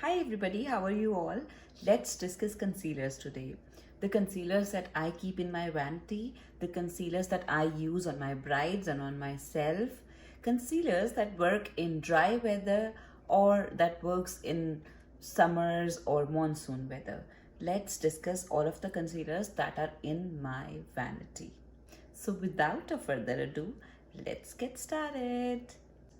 Hi everybody, how are you all? Let's discuss concealers today. The concealers that I keep in my vanity, the concealers that I use on my brides and on myself, concealers that work in dry weather or that works in summers or monsoon weather. Let's discuss all of the concealers that are in my vanity. So without a further ado, let's get started.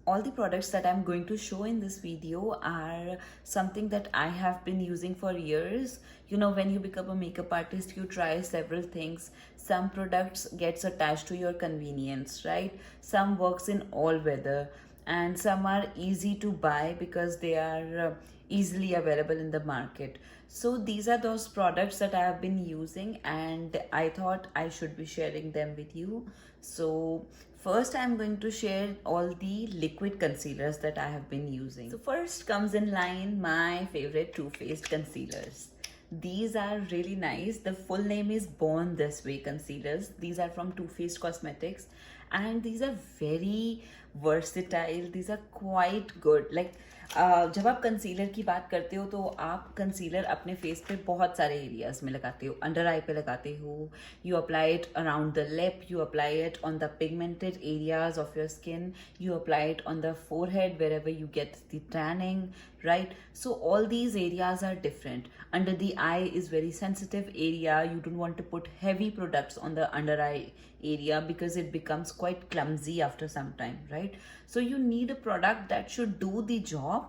All the products that I'm going to show in this video are something that I have been using for years. You know, when you become a makeup artist, you try several things. Some products gets attached to your convenience, right? Some works in all weather and some are easy to buy because they are easily available in the market. So these are those products that I have been using and I thought I should be sharing them with you. So first I'm going to share all the liquid concealers that I have been using. So first comes in line my favorite Too Faced concealers. These are really nice. The full name is Born This Way concealers. These are from Too Faced Cosmetics and these are very versatile. These are quite good. Like जब आप concealer की बात करते हो तो आप concealer अपने face पे बहुत सारे एरियाज में लगाते हो. अंडर आई पे लगाते हो, you apply it around the lip, you apply it on the pigmented areas of your skin, you apply it on the forehead wherever you get the tanning, right? So all these areas are different. Under the eye is very sensitive area. You don't want to put heavy products on the under eye area because it becomes quite clumsy after some time, right? So you need a product that should do the job,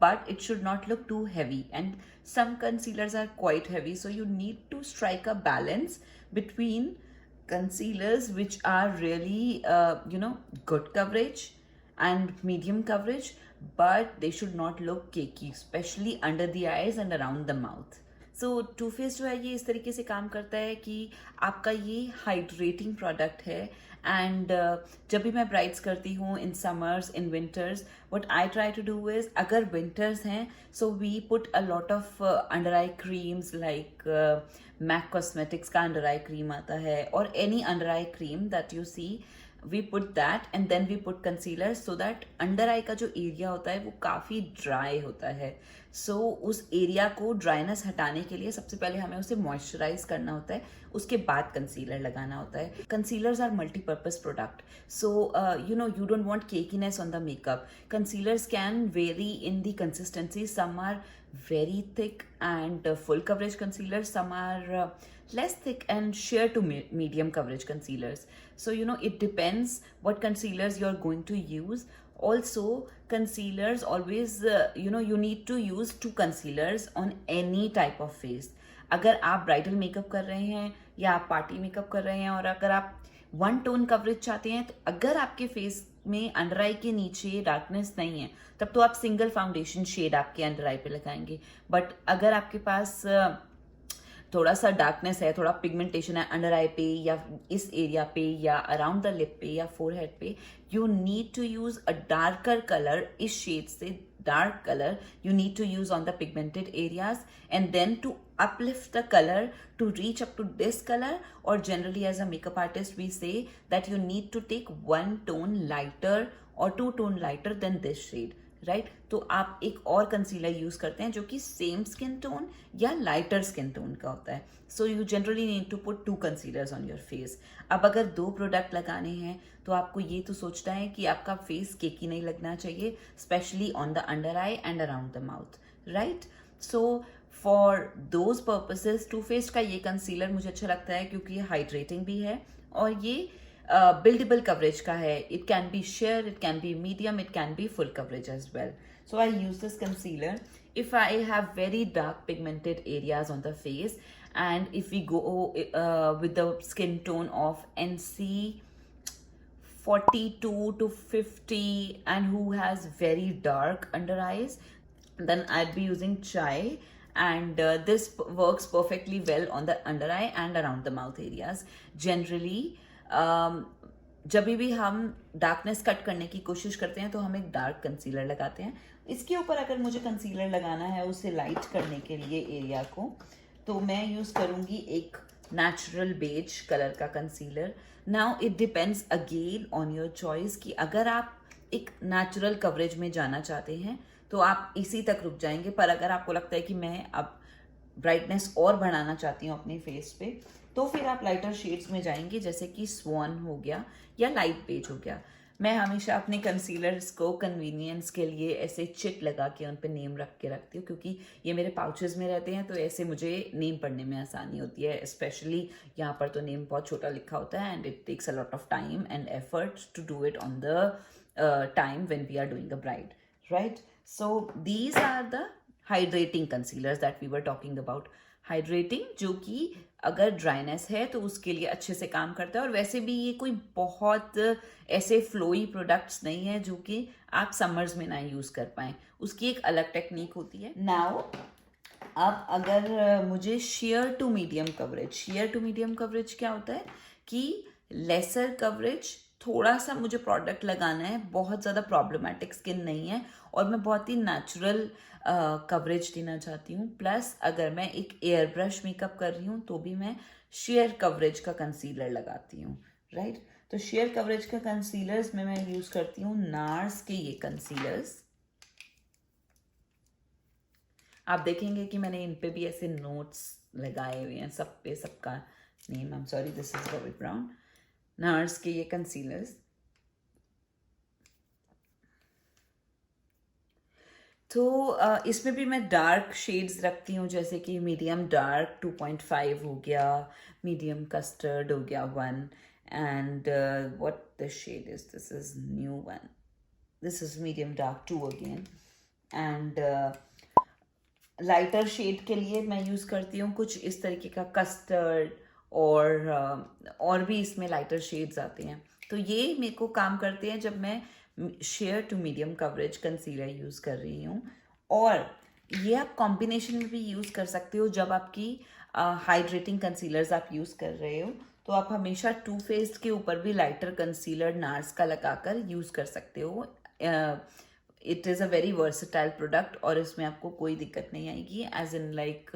but it should not look too heavy. And some concealers are quite heavy, so you need to strike a balance between concealers which are really good coverage and medium coverage, but they should not look cakey, especially under the eyes and around the mouth. So Too Face जो है ये इस तरीके से काम करता है कि आपका ये हाइड्रेटिंग प्रोडक्ट है. एंड जब भी मैं ब्राइड्स करती हूँ in summers in winters, what I try to do is, अगर विंटर्स हैं so we put a lot of under eye creams like MAC cosmetics का अंडर आई क्रीम आता है और any under eye cream that you see, we put that and then we put concealer so that under eye का जो area होता है वो काफ़ी ड्राई होता है. सो उस एरिया को ड्राइनेस हटाने के लिए सबसे पहले हमें उसे मॉइस्चराइज करना होता है, उसके बाद कंसीलर लगाना होता है. Concealers are multipurpose product, so you don't want cakiness on the makeup. Concealers can vary in the consistency. Some are very thick and full coverage concealers, some are less thick and sheer to medium coverage concealers. So it depends what concealers you're going to use. Also concealers always you need to use 2 concealers on any type of face. अगर आप bridal makeup कर रहे हैं या आप party makeup कर रहे हैं और अगर आप 1 टोन कवरेज चाहते हैं, तो अगर आपके फेस में अंडर आई के नीचे डार्कनेस नहीं है तब तो आप सिंगल फाउंडेशन शेड आपके अंडर आई पे लगाएंगे. बट अगर आपके पास थोड़ा सा डार्कनेस है, थोड़ा पिगमेंटेशन है अंडर आई पे या इस एरिया पे या अराउंड द लिप पे या फोरहेड पे, you need to use a darker colour. इस शेड से dark colour you need to use on the pigmented areas and then to uplift the color to reach up to this color. Or generally as a makeup artist we say that you need to take 1 tone lighter or 2 tone lighter than this shade, right? तो आप एक और concealer use करते हैं जो कि same skin tone या lighter skin tone का होता है. So you generally need to put 2 concealers on your face. अब अगर 2 प्रोडक्ट लगाने हैं तो आपको ये तो सोचना है कि आपका फेस केकी नहीं लगना चाहिए, specially on the under eye and around the mouth, right? So for those purposes Too Faced का ये कंसीलर मुझे अच्छा लगता है क्योंकि ये हाइड्रेटिंग भी है और ये buildable coverage का है. It can be sheer, it can be medium, it can be full coverage as well. So I use this concealer if I have very dark pigmented areas on the face, and if we go with the skin tone of NC 42 to 50 and who has very dark under eyes, then I'd be using Chai. And this works perfectly well on the under eye and around the mouth areas. Generally जब भी हम darkness cut करने की कोशिश करते हैं तो हम एक डार्क कंसीलर लगाते हैं. इसके ऊपर अगर मुझे कंसीलर लगाना है उसे लाइट करने के लिए एरिया को, तो मैं यूज़ करूँगी एक नेचुरल बेज कलर का concealer. Now it depends again on your choice कि अगर आप एक नेचुरल कवरेज में जाना चाहते हैं तो आप इसी तक रुक जाएंगे। पर अगर आपको लगता है कि मैं अब ब्राइटनेस और बढ़ाना चाहती हूँ अपने फेस पे, तो फिर आप लाइटर शेड्स में जाएंगे, जैसे कि स्वान हो गया या लाइट बेज हो गया। मैं हमेशा अपने कंसीलर्स को कन्वीनियंस के लिए ऐसे चिट लगा के उन पे नेम रख के रखती हूँ, क्योंकि ये मेरे पाउचेस में रहते हैं, तो ऐसे मुझे नेम पढ़ने में आसानी होती है। स्पेशली यहाँ पर तो नेम बहुत छोटा लिखा होता है, and it takes a lot of time and effort to do it on the time when we are doing a bride, right? So these are the hydrating concealers that we were talking about. Hydrating, जो कि अगर dryness है तो उसके लिए अच्छे से काम करता है। और वैसे भी ये कोई बहुत ऐसे फ्लोई प्रोडक्ट्स नहीं है जो कि आप समर्स में ना यूज़ कर पाएँ, उसकी एक अलग टेक्निक होती है। नाउ अब अगर मुझे शेयर टू मीडियम कवरेज क्या होता है कि लेसर कवरेज, थोड़ा सा मुझे प्रोडक्ट लगाना है, बहुत ज़्यादा प्रॉब्लमेटिक स्किन नहीं है और मैं बहुत ही नेचुरल कवरेज देना चाहती हूँ। प्लस अगर मैं एक एयर ब्रश मेकअप कर रही हूँ तो भी मैं शेयर कवरेज का कंसीलर लगाती हूँ, राइट? तो शेयर कवरेज का कंसीलर्स में मैं यूज़ करती हूँ नार्स के ये कंसीलर्स। आप देखेंगे कि मैंने इन पे भी ऐसे नोट्स लगाए हुए हैं, सब पे सबका name. I am sorry, this is Bobby brown. Nurse के ये कंसीलर्स। तो इसमें भी मैं डार्क शेड्स रखती हूँ, जैसे कि मीडियम डार्क 2.5 हो गया, मीडियम कस्टर्ड हो गया 1, and what the shade is, this is new one, this is medium dark 2 again. And lighter shade के लिए मैं यूज़ करती हूँ कुछ इस तरीके का कस्टर्ड, और भी इसमें लाइटर शेड्स आते हैं। तो ये मेरे को काम करते हैं जब मैं sheer to medium coverage concealer use कर रही हूँ। और ये आप कॉम्बिनेशन में भी यूज़ कर सकते हो। जब आपकी हाइड्रेटिंग कंसीलर्स आप यूज़ कर रहे हो तो आप हमेशा टू फेस्ड के ऊपर भी लाइटर कंसीलर नार्स का लगाकर यूज़ कर सकते हो। It is a very versatile product और इसमें आपको कोई दिक्कत नहीं आएगी, एज इन लाइक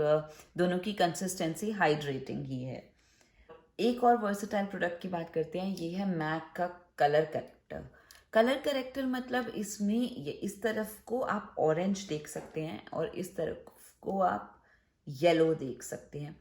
दोनों की कंसिस्टेंसी हाइड्रेटिंग ही है। एक और वर्सटाइल प्रोडक्ट की बात करते हैं, ये है मैक का कलर करेक्टर। कलर करेक्टर मतलब इसमें ये इस तरफ को आप ऑरेंज देख सकते हैं और इस तरफ को आप येलो देख सकते हैं।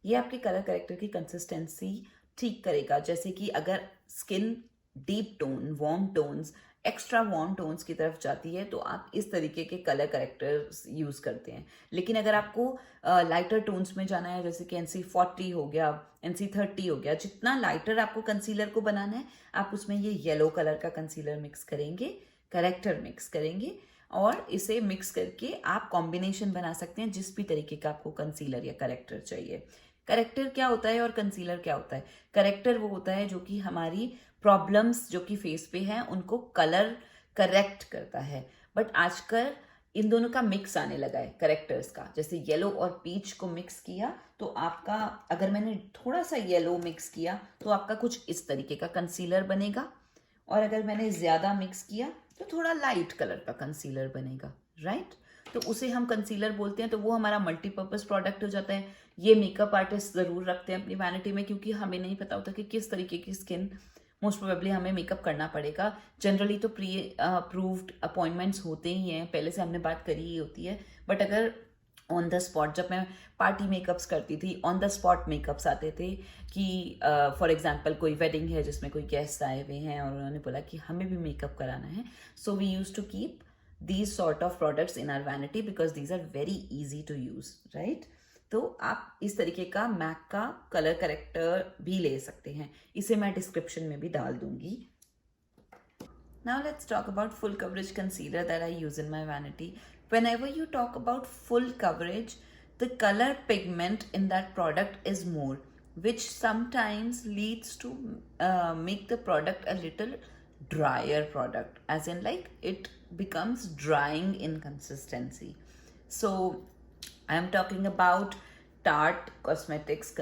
ये आपके कलर करेक्टर की कंसिस्टेंसी ठीक करेगा। जैसे कि अगर skin deep tone, warm tones, extra warm tones की तरफ जाती है तो आप इस तरीके के कलर करेक्टर्स यूज़ करते हैं। लेकिन अगर आपको लाइटर टोन्स में जाना है, जैसे कि NC40 हो गया, NC30 हो गया, जितना लाइटर आपको कंसीलर को बनाना है आप उसमें ये येलो कलर का कंसीलर मिक्स करेंगे, करेक्टर मिक्स करेंगे, और इसे मिक्स करके आप कॉम्बिनेशन बना सकते हैं जिस भी तरीके का आपको कंसीलर या करेक्टर चाहिए। करेक्टर क्या होता है और कंसीलर क्या होता है? करेक्टर वो होता है जो कि हमारी प्रॉब्लम्स जो कि फेस पे हैं उनको कलर करेक्ट करता है। बट आजकल इन दोनों का मिक्स आने लगा है करेक्टर्स का। जैसे येलो और पीच को मिक्स किया तो आपका, अगर मैंने थोड़ा सा येलो मिक्स किया तो आपका कुछ इस तरीके का कंसीलर बनेगा, और अगर मैंने ज़्यादा मिक्स किया तो थोड़ा लाइट कलर का कंसीलर बनेगा, राइट? तो उसे हम कंसीलर बोलते हैं। तो वो हमारा मल्टीपर्पज़ प्रोडक्ट हो जाता है। ये मेकअप आर्टिस्ट ज़रूर रखते हैं अपनी वैनिटी में, क्योंकि हमें नहीं पता होता कि किस तरीके की स्किन मोस्ट प्रोबेबली हमें मेकअप करना पड़ेगा। जनरली तो प्री अप्रूव्ड अपॉइंटमेंट्स होते ही हैं, पहले से हमने बात करी ही होती है। बट अगर ऑन द स्पॉट, जब मैं पार्टी मेकअप्स करती थी, ऑन द स्पॉट मेकअप्स आते थे कि फॉर एग्जांपल कोई वेडिंग है जिसमें कोई गेस्ट आए हुए हैं और उन्होंने बोला कि हमें भी मेकअप कराना है, so we use to keep these sort of products in our vanity because these are very easy to use, right? तो आप इस तरीके का मैक का कलर करेक्टर भी ले सकते हैं, इसे मैं डिस्क्रिप्शन में भी डाल दूंगी। Now let's talk about full coverage concealer that I use in my vanity. Whenever you talk about full coverage, the color pigment in that product is more, which sometimes leads to make the product a little drier product, as in like it becomes drying in consistency. So I am talking about Tarte Cosmetics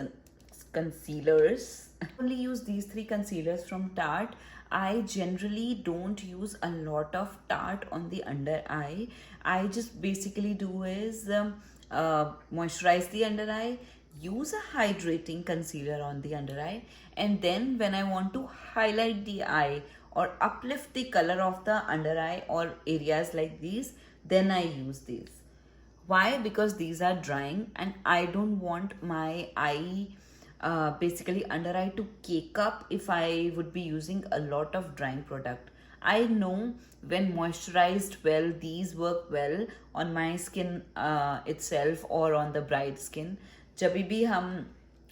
concealers. I only use these three concealers from Tarte. I generally don't use a lot of Tarte on the under eye. I just basically do is moisturize the under eye, use a hydrating concealer on the under eye, and then when I want to highlight the eye or uplift the color of the under eye or areas like these, then I use these. Why? Because these are drying and I don't want my eye, basically under eye, to cake up if I would be using a lot of drying product. I know when moisturized well, these work well on my skin itself or on the bride skin. जब भी हम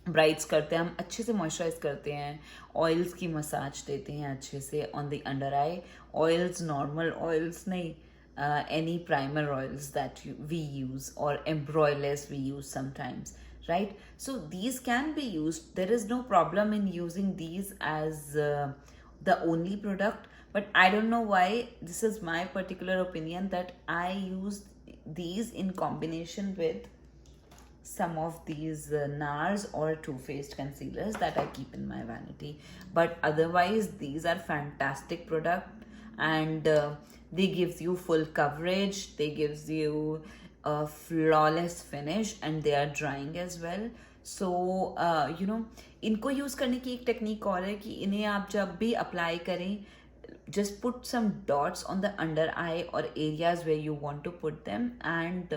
brides करते हैं, हम अच्छे से moisturise करते हैं, ऑयल्स की मसाज देते हैं अच्छे से on the under I. Oils, normal oils नहीं, any primer oils that we use, or embroilers we use sometimes, right? So these can be used. There is no problem in using these as the only product, but I don't know why. This is my particular opinion that I use these in combination with some of these NARS or Too Faced concealers that I keep in my vanity. But otherwise, these are fantastic product, and they gives you full coverage, they gives you a flawless finish, and they are drying as well. So इनको use करने की एक technique और है कि इन्हें आप जब भी अप्लाई करें, just put some dots on the under eye or areas where you want to put them, and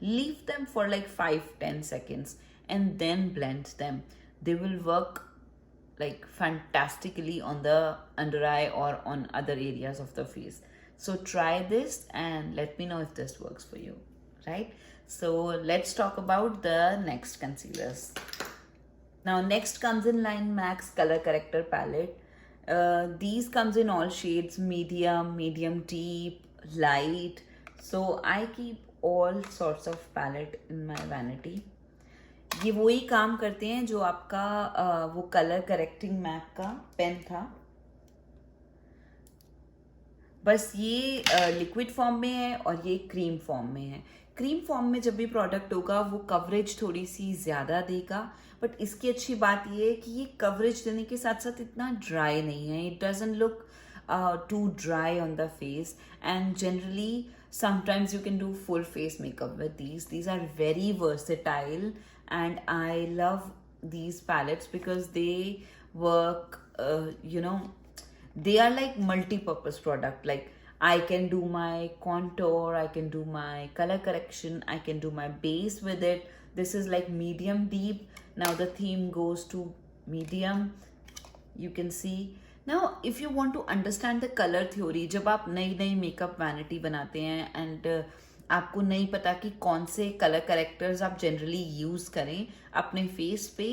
leave them for like 5-10 seconds and then blend them. They will work like fantastically on the under eye or on other areas of the face. So try this and let me know if this works for you, right? So let's talk about the next concealers. Now next comes in line Max Color Corrector Palette. These comes in all shades, medium, medium deep, light. So I keep all sorts of palette in my vanity. ये वही काम करते हैं जो आपका वो colour correcting Mac का pen था, बस ये लिक्विड फॉर्म में है और ये क्रीम फॉर्म में है. क्रीम फॉर्म में जब भी प्रोडक्ट होगा वो कवरेज थोड़ी सी ज़्यादा देगा, बट इसकी अच्छी बात ये है कि ये कवरेज देने के साथ साथ इतना ड्राई नहीं है. It doesn't look too dry on the face, and generally sometimes you can do full face makeup with these. These are very versatile and I love these palettes because they work, they are like multi-purpose product. Like I can do my contour, I can do my color correction, I can do my base with it. This is like medium deep. Now the theme goes to medium. You can see. Now if you want to understand the color theory, जब आप नई नई makeup vanity बनाते हैं and आपको नहीं पता कि कौन से कलर करेक्टर्स आप जनरली यूज़ करें अपने फेस पे,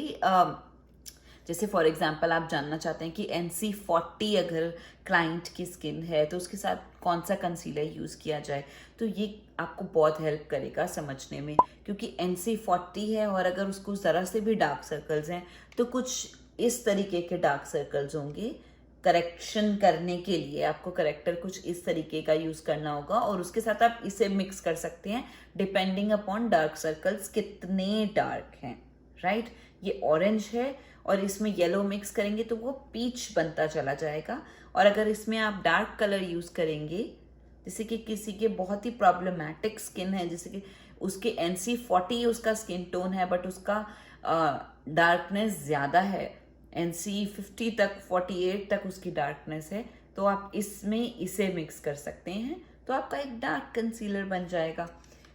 जैसे फॉर एग्जांपल आप जानना चाहते हैं कि NC40 अगर क्लाइंट की स्किन है तो उसके साथ कौन सा कंसीलर यूज़ किया जाए, तो ये आपको बहुत हेल्प करेगा समझने में. क्योंकि NC40 है और अगर उसको ज़रा से भी डार्क सर्कल्स हैं तो कुछ इस तरीके के डार्क सर्कल्स होंगे. करेक्शन करने के लिए आपको करेक्टर कुछ इस तरीके का यूज़ करना होगा और उसके साथ आप इसे मिक्स कर सकते हैं डिपेंडिंग अपॉन डार्क सर्कल्स कितने डार्क हैं, राइट. ये ऑरेंज है और इसमें येलो मिक्स करेंगे तो वो पीच बनता चला जाएगा. और अगर इसमें आप डार्क कलर यूज़ करेंगे, जैसे कि किसी के बहुत ही प्रॉब्लमैटिक स्किन है, जैसे कि उसके NC40 उसका स्किन टोन है बट उसका डार्कनेस ज़्यादा है, NC50 तक 48 तक उसकी डार्कनेस है, तो आप इसमें इसे मिक्स कर सकते हैं तो आपका एक डार्क कंसीलर बन जाएगा.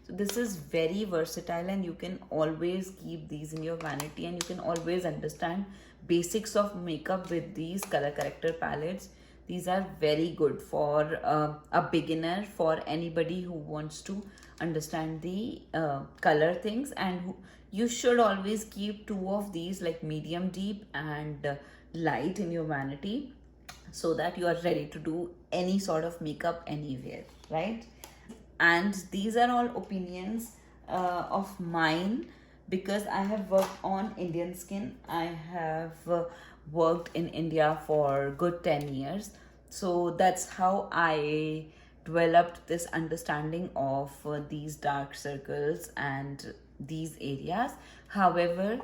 So this is very versatile and you can always keep these in your vanity and you can always understand basics of makeup with these color corrector palettes. These are very good for a beginner, for anybody who wants to understand the color things, and you should always keep two of these, like medium deep and light, in your vanity so that you are ready to do any sort of makeup anywhere, right? And these are all opinions of mine because I have worked on Indian skin. I have worked in India for good 10 years. So that's how I developed this understanding of these dark circles and these areas. However,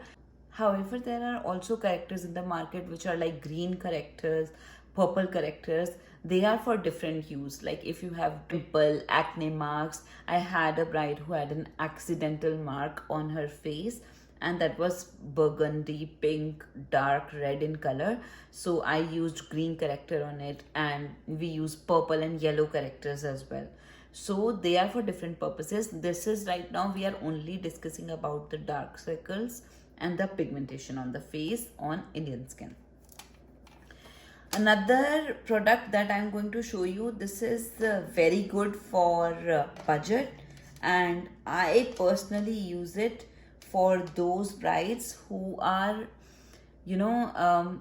there are also correctors in the market which are like green correctors, purple correctors. They are for different use. Like if you have pimple, acne marks. I had a bride who had an accidental mark on her face and that was burgundy, pink, dark red in color. So I used green corrector on it, and we use purple and yellow correctors as well. So they are for different purposes. This is right now we are only discussing about the dark circles and the pigmentation on the face on Indian skin. Another product that I'm going to show you, this is very good for budget, and I personally use it for those brides who are, you know,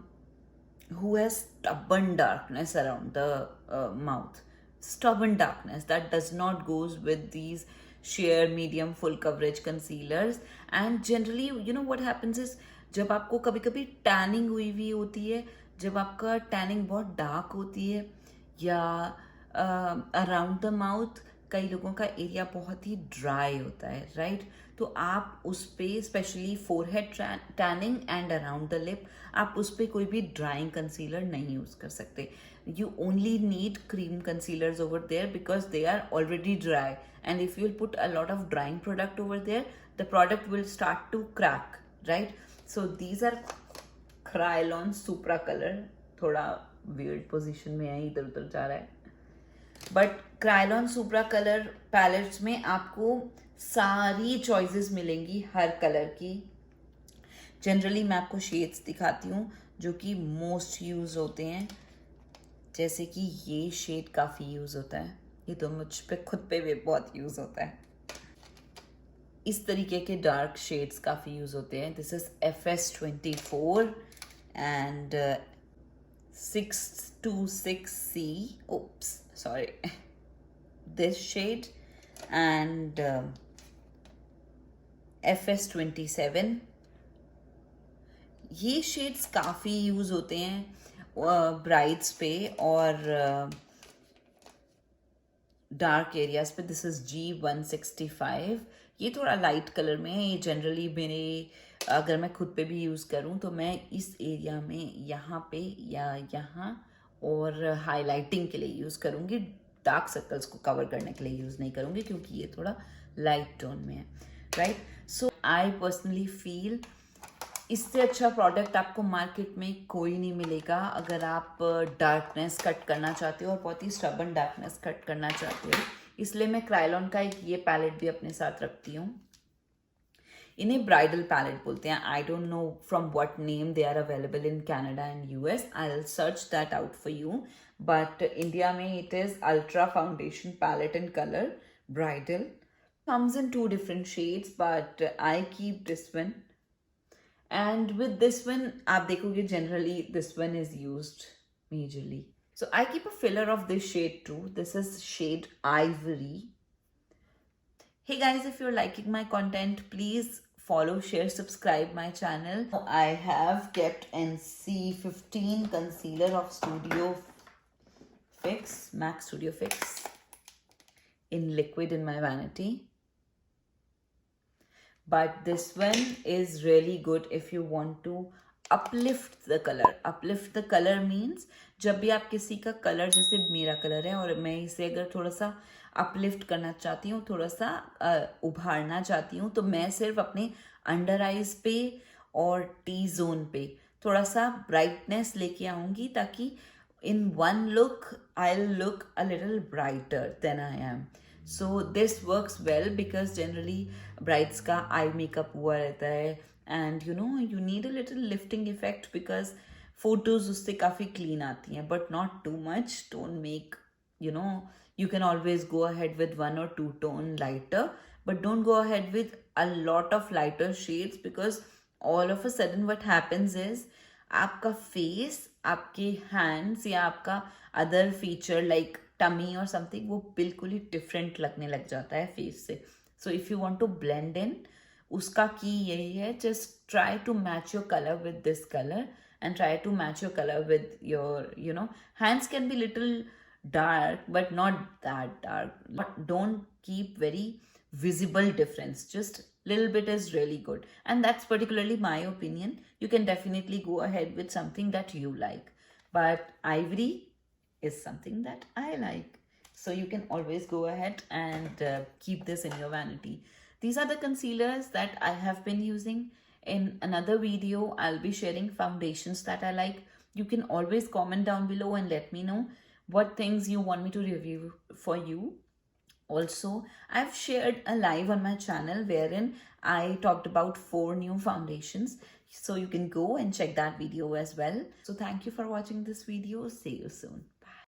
who has stubborn darkness around the mouth. Stubborn darkness that does not goes with these sheer medium full coverage concealers. And generally what happens is, जब आपको कभी कभी tanning हुई होती है, जब आपका tanning बहुत डार्क होती है, या अराउंड द माउथ कई लोगों का एरिया बहुत ही ड्राई होता है, राइट? तो आप उस पर specially forehead tanning and around the lip, आप उस पर कोई भी ड्राइंग कंसीलर नहीं यूज कर सकते. You only need cream concealers over there because they are already dry, and if you'll put a lot of drying product over there, the product will start to crack, right? So these are Kryolan Supra color. थोड़ा weird position में है, इधर उधर जा रहा है. But Krylon supra colour pallets में आपको सारी चॉइसेस मिलेंगी हर कलर की. जनरली मैं आपको शेड्स दिखाती हूँ जो कि मोस्ट यूज होते हैं. जैसे कि ये शेड काफ़ी यूज़ होता है, ये तो मुझ पे खुद पे भी बहुत यूज़ होता है. इस तरीके के डार्क शेड्स काफ़ी यूज़ होते हैं. This is FS24 and 626C. oops sorry this shade and FS27. ये शेड्स काफ़ी यूज़ होते हैं ब्राइड्स पे और डार्क एरियाज पे. This is G165. ये थोड़ा लाइट कलर में है. ये जनरली मेरे अगर मैं खुद पे भी यूज़ करूँ तो मैं इस एरिया में यहाँ पे या यहाँ और हाईलाइटिंग के लिए यूज़ करूँगी. डार्क सर्कल्स को कवर करने के लिए यूज़ नहीं करूँगी क्योंकि ये थोड़ा लाइट टोन में है, right? So I personally feel इससे अच्छा प्रोडक्ट आपको मार्केट में कोई नहीं मिलेगा अगर आप डार्कनेस कट करना चाहते हो और बहुत ही स्टबन डार्कनेस कट करना चाहते हो. इसलिए मैं क्रायलॉन का एक ये पैलेट भी अपने साथ रखती हूँ. इन्हें ब्राइडल पैलेट बोलते हैं. I don't know from what name they are available in Canada and US. I will search that out for you. But India में it is ultra foundation palette in colour bridal. comes in 2 different shades, but I keep this one. And with this one, आप देखोगे generally this one is used majorly. So I keep a filler of this shade too. This is shade Ivory. Hey guys, if you're liking my content, please follow, share, subscribe my channel. I have kept NC15 concealer of Studio Fix, MAC Studio Fix in liquid in my vanity. But this one is really good if you want to uplift the color. Uplift the color means जब भी आप किसी का colour, जैसे मेरा colour है और मैं इसे अगर थोड़ा सा अपलिफ्ट करना चाहती हूँ, थोड़ा सा उभारना चाहती हूँ, तो मैं सिर्फ अपने अंडर आइज पे और टी जोन पे थोड़ा सा ब्राइटनेस लेके आऊँगी ताकि in one look I'll look a little brighter than I am. So this works well because generally brides का eye makeup हुआ रहता है and you need a little lifting effect because photos उससे काफ़ी clean आती हैं, but not too much. Don't make, you can always go ahead with 1 or 2 tone lighter, but don't go ahead with a lot of lighter shades because all of a sudden what happens is आपका face, आपके hands या आपका other feature like tummy और something वो बिल्कुल ही different लगने लग जाता है फेस से. So if you want to blend in, उसका की यही है, just try to match your colour with this colour and try to match your color with your hands can be little dark but not that dark, but don't keep very visible difference, just little bit is really good, and that's particularly my opinion. You can definitely go ahead with something that you like, but ivory is something that I like, so you can always go ahead and keep this in your vanity. These are the concealers that I have been using. In another video I'll be sharing foundations that I like. You can always comment down below and let me know what things you want me to review for you. Also, I've shared a live on my channel wherein I talked about 4 new foundations. So you can go and check that video as well. So thank you for watching this video. See you soon.